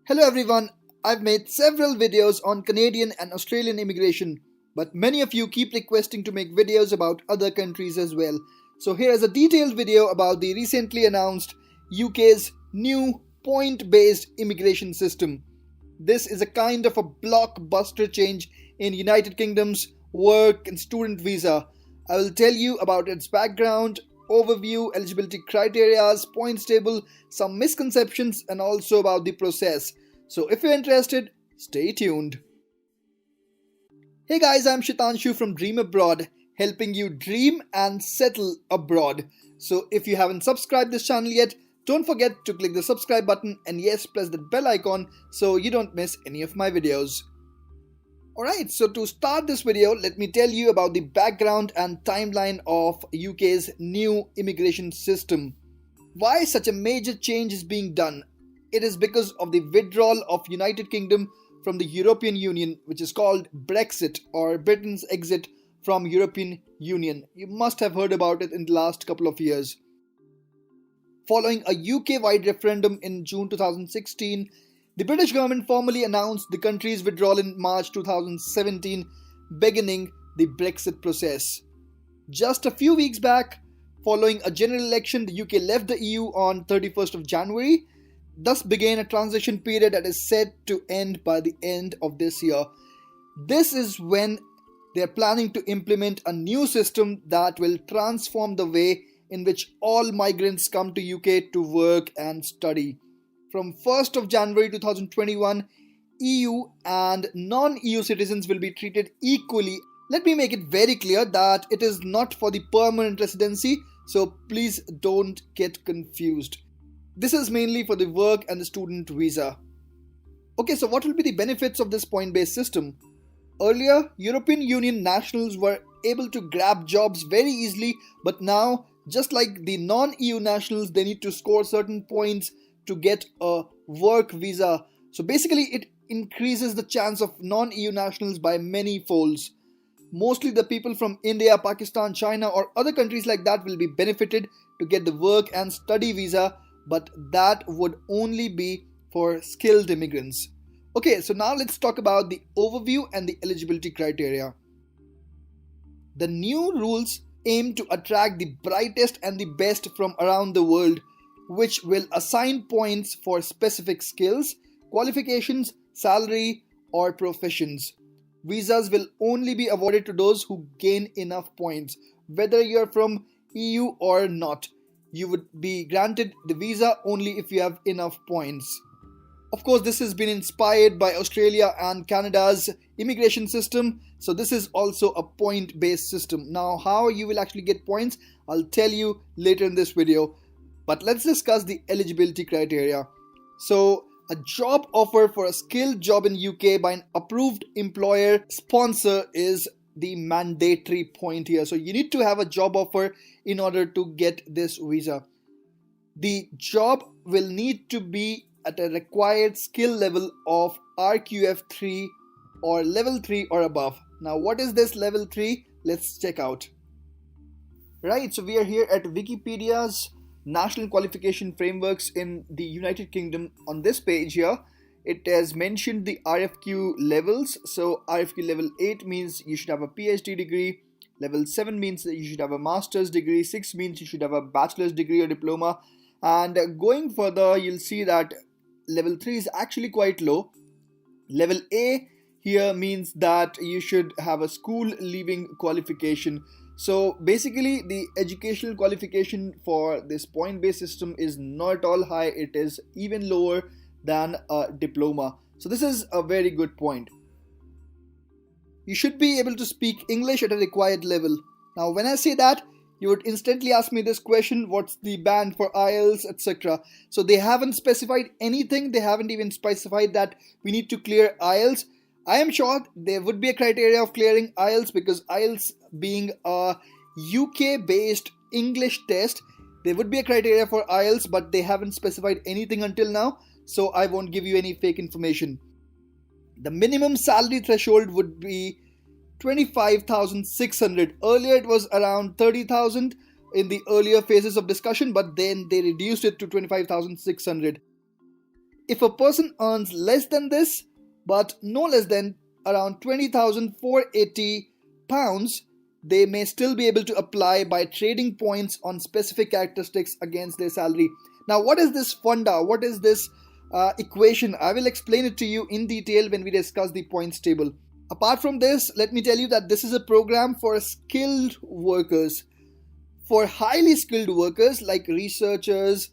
Hello everyone, I've made several videos on Canadian and Australian immigration, but many of you keep requesting to make videos about other countries as well. So here is a detailed video about the recently announced UK's new point-based immigration system. This is a kind of a blockbuster change in United Kingdom's work and student visa. I will tell you about its background, overview, eligibility criteria, points table, some misconceptions, and also about the process. So if you're interested, stay tuned. Hey guys, I'm Shitanshu from Dream Abroad, helping you dream and settle abroad. So if you haven't subscribed this channel yet, don't forget to click the subscribe button and yes, press the bell icon so you don't miss any of my videos. Alright, so to start this video, let me tell you about the background and timeline of UK's new immigration system. Why such a major change is being done? It is because of the withdrawal of United Kingdom from the European Union, which is called Brexit, or Britain's exit from European Union. You must have heard about it in the last couple of years. Following a UK-wide referendum in June 2016, the British government formally announced the country's withdrawal in March 2017, beginning the Brexit process. Just a few weeks back, following a general election, the UK left the EU on 31st of January. Thus began a transition period that is set to end by the end of this year. This is when they are planning to implement a new system that will transform the way in which all migrants come to UK to work and study. From 1st of January 2021, EU and non-EU citizens will be treated equally. Let me make it very clear that it is not for the permanent residency, so please don't get confused. This is mainly for the work and the student visa. Okay, so what will be the benefits of this point-based system? Earlier, European Union nationals were able to grab jobs very easily, but now, just like the non-EU nationals, they need to score certain points to get a work visa. So basically it increases the chance of non-EU nationals by many folds. Mostly the people from India, Pakistan, China or other countries like that will be benefited to get the work and study visa, but that would only be for skilled immigrants. Okay, so now let's talk about the overview and the eligibility criteria. The new rules aim to attract the brightest and the best from around the world, which will assign points for specific skills, qualifications, salary, or professions. Visas will only be awarded to those who gain enough points, whether you're from EU or not. You would be granted the visa only if you have enough points. Of course, this has been inspired by Australia and Canada's immigration system, so this is also a point-based system. Now, how you will actually get points, I'll tell you later in this video. But let's discuss the eligibility criteria. So, a job offer for a skilled job in UK by an approved employer sponsor is the mandatory point here. So, you need to have a job offer in order to get this visa. The job will need to be at a required skill level of RQF3 or level 3 or above. Now, what is this level 3? Let's check out. Right, so we are here at Wikipedia's National Qualification Frameworks in the United Kingdom. On this page here, it has mentioned the RFQ levels. So RFQ level 8 means you should have a PhD degree. Level 7 means that you should have a master's degree. 6 means you should have a bachelor's degree or diploma. And going further, you'll see that level 3 is actually quite low. Level A here means that you should have a school leaving qualification. So basically the educational qualification for this point-based system is not at all high. It is even lower than a diploma. So this is a very good point. You should be able to speak English at a required level. Now when I say that, you would instantly ask me this question, what's the band for IELTS, etc. So they haven't specified anything. They haven't even specified that we need to clear IELTS. I am sure there would be a criteria of clearing IELTS because IELTS being a UK-based English test, there would be a criteria for IELTS, but they haven't specified anything until now, so I won't give you any fake information. The minimum salary threshold would be 25,600. Earlier it was around 30,000 in the earlier phases of discussion, but then they reduced it to 25,600. If a person earns less than this, but no less than around 20,480 pounds, they may still be able to apply by trading points on specific characteristics against their salary. Now, what is this funda? What is this equation? I will explain it to you in detail when we discuss the points table. Apart from this, let me tell you that this is a program for skilled workers. For highly skilled workers like researchers,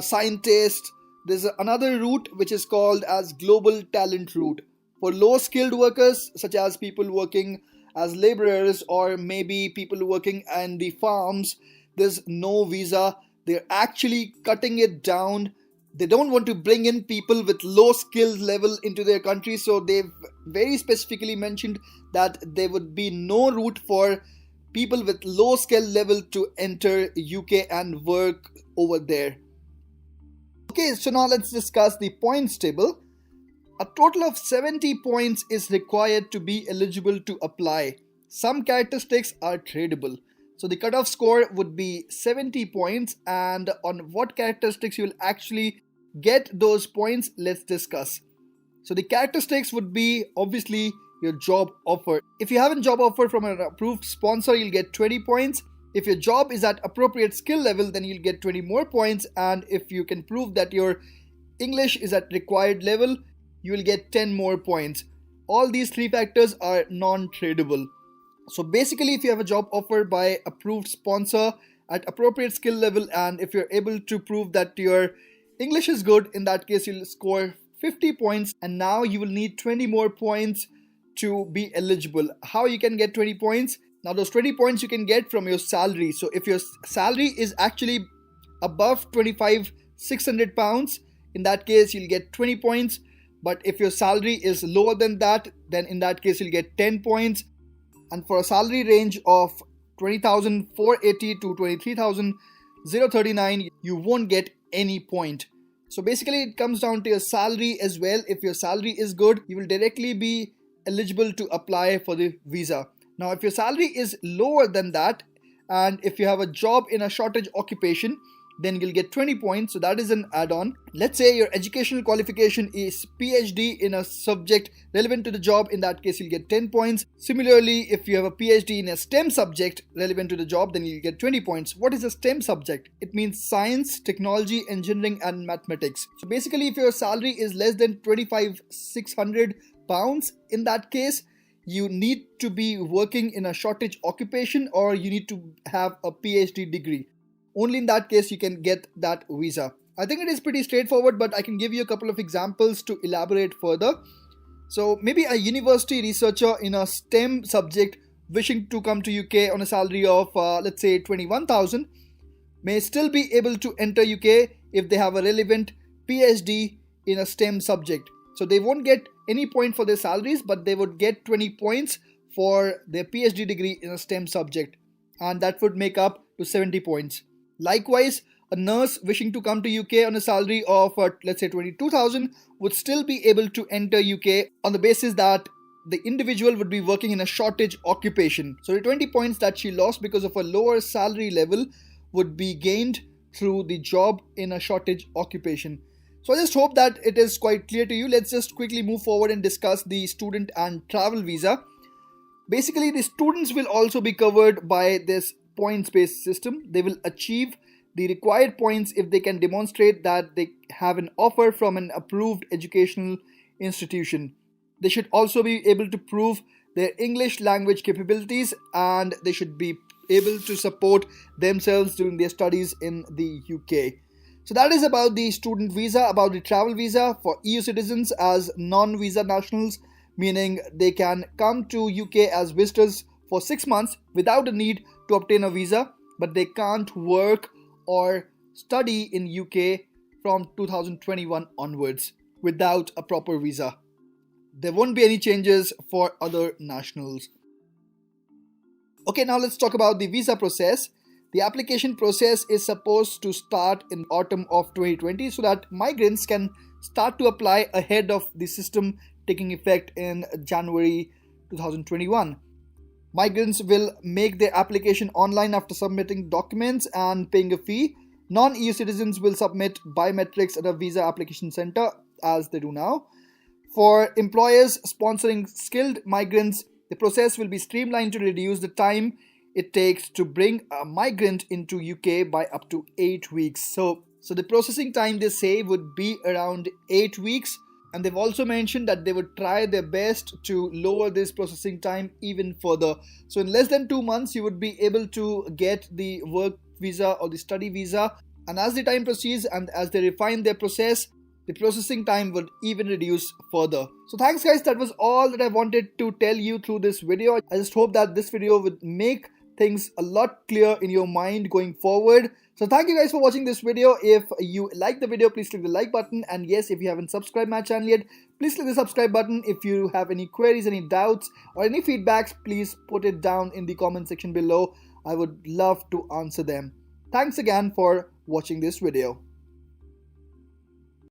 scientists, there's another route which is called as global talent route. For low skilled workers such as people working as laborers or maybe people working in the farms, there's no visa. They're actually cutting it down. They don't want to bring in people with low skill level into their country, so they've very specifically mentioned that there would be no route for people with low skill level to enter UK and work over there. Okay, so now let's discuss the points table. A total of 70 points is required to be eligible to apply. Some characteristics are tradable. So the cutoff score would be 70 points, and on what characteristics you will actually get those points, let's discuss. So the characteristics would be obviously your job offer. If you have a job offer from an approved sponsor, you'll get 20 points. If your job is at appropriate skill level, then you'll get 20 more points, and if you can prove that your English is at required level, you will get 10 more points. All these three factors are non-tradable. So basically, if you have a job offer by approved sponsor at appropriate skill level, and if you're able to prove that your English is good, in that case you'll score 50 points, and now you will need 20 more points to be eligible. How you can get 20 points? Now those 20 points you can get from your salary. So if your salary is actually above 25,600 pounds, in that case you'll get 20 points. But if your salary is lower than that, then in that case you'll get 10 points. And for a salary range of 20,480 to 23,039, you won't get any point. So basically it comes down to your salary as well. If your salary is good, you will directly be eligible to apply for the visa. Now if your salary is lower than that, and if you have a job in a shortage occupation, then you'll get 20 points. So that is an add-on. Let's say your educational qualification is PhD in a subject relevant to the job. In that case, you'll get 10 points. Similarly, if you have a PhD in a STEM subject relevant to the job, then you'll get 20 points. What is a STEM subject? It means science, technology, engineering, and mathematics. So basically, if your salary is less than 25,600 pounds, in that case, you need to be working in a shortage occupation, or you need to have a PhD degree. Only in that case you can get that visa. I think it is pretty straightforward, but I can give you a couple of examples to elaborate further. So maybe a university researcher in a STEM subject wishing to come to UK on a salary of let's say 21,000 may still be able to enter UK if they have a relevant PhD in a STEM subject. So they won't get any point for their salaries, but they would get 20 points for their PhD degree in a STEM subject, and that would make up to 70 points. Likewise, a nurse wishing to come to UK on a salary of let's say 22,000 would still be able to enter UK on the basis that the individual would be working in a shortage occupation. So the 20 points that she lost because of a lower salary level would be gained through the job in a shortage occupation. So I just hope that it is quite clear to you. Let's just quickly move forward and discuss the student and travel visa. Basically, the students will also be covered by this points-based system. They will achieve the required points if they can demonstrate that they have an offer from an approved educational institution. They should also be able to prove their English language capabilities, and they should be able to support themselves during their studies in the UK. So that is about the student visa. About the travel visa for EU citizens as non-visa nationals, meaning they can come to UK as visitors for 6 months without a need to obtain a visa, but they can't work or study in UK from 2021 onwards without a proper visa. There won't be any changes for other nationals. Okay, now let's talk about the visa process. The application process is supposed to start in autumn of 2020 so that migrants can start to apply ahead of the system taking effect in January 2021. Migrants will make their application online after submitting documents and paying a fee. Non-EU citizens will submit biometrics at a visa application center as they do now. For employers sponsoring skilled migrants, the process will be streamlined to reduce the time it takes to bring a migrant into UK by up to 8 weeks. So the processing time they say would be around 8 weeks, and they've also mentioned that they would try their best to lower this processing time even further. So in less than 2 months you would be able to get the work visa or the study visa, and as the time proceeds and as they refine their process, the processing time would even reduce further. So thanks guys, that was all that I wanted to tell you through this video. I just hope that this video would make things a lot clearer in your mind going forward. So thank you guys for watching this video. If you like the video, please click the like button, and yes, if you haven't subscribed my channel yet, please click the subscribe button. If you have any queries, any doubts or any feedbacks, please put it down in the comment section below. I would love to answer them. Thanks again for watching this video.